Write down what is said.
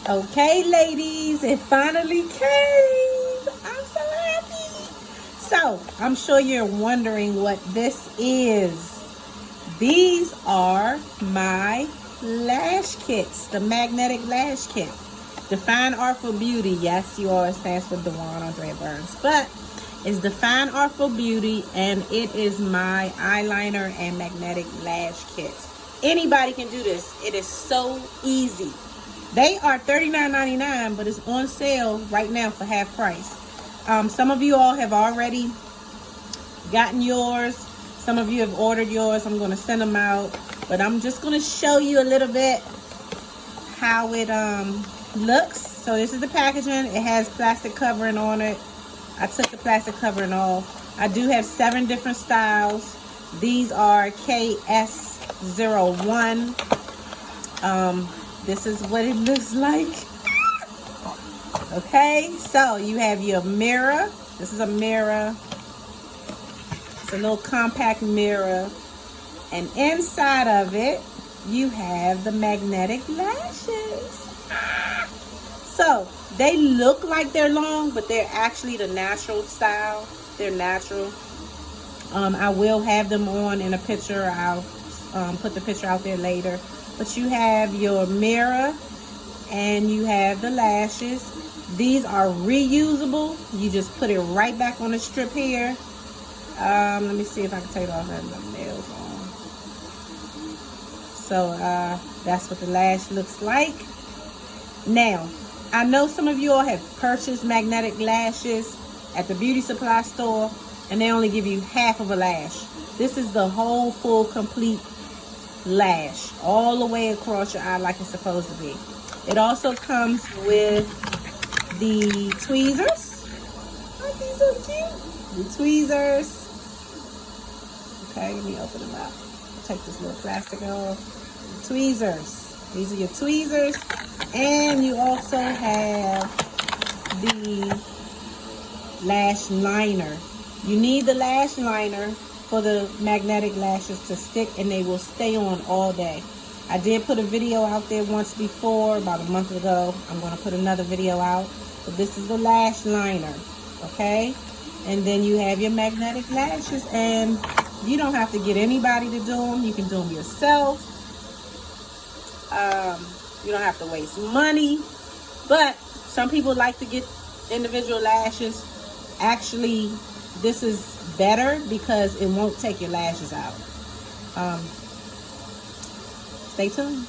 Okay, ladies, it finally came. I'm so happy. So, I'm sure you're wondering what this is. These are my lash kits, the magnetic lash kit. Define Artful Beauty. Yes, you all stands for Dewan Andrea Burns, but it's Define Artful Beauty, and it is my eyeliner and magnetic lash kit. Anybody can do this. It is so easy. They are $39.99, but it's on sale right now for half price. Some of you all have already gotten yours. Some of you have ordered yours. I'm going to send them out, but I'm just going to show you a little bit how it looks. So this is the packaging. It has plastic covering on it. I took the plastic covering off. I do have 7 different styles. These are KS01. This is what it looks like. Okay, so you have your mirror. This is a mirror. It's a little compact mirror. And inside of it, you have the magnetic lashes. So, they look like they're long, but they're actually the natural style. They're natural. I will have them on in a picture. I'll put the picture out there later. But you have your mirror and you have the lashes. These are reusable. You just put it right back on the strip here. Let me see if I can take off the nails on. So that's what the lash looks like. Now, I know some of you all have purchased magnetic lashes at the beauty supply store, and they only give you half of a lash. This is the whole, full, complete lash all the way across your eye like it's supposed to be. It also comes with the tweezers. Aren't these so cute? The tweezers. Okay, let me open them up. Take this little plastic off. The tweezers. These are your tweezers. And you also have the lash liner. You need the lash liner for the magnetic lashes to stick, and they will stay on all day. I did put a video out there once before, about a month ago. I'm going to put another video out. But this is the lash liner, okay? And then you have your magnetic lashes, and you don't have to get anybody to do them. You can do them yourself. You don't have to waste money. But some people like to get individual lashes. Actually, this is better because it won't take your lashes out. Stay tuned.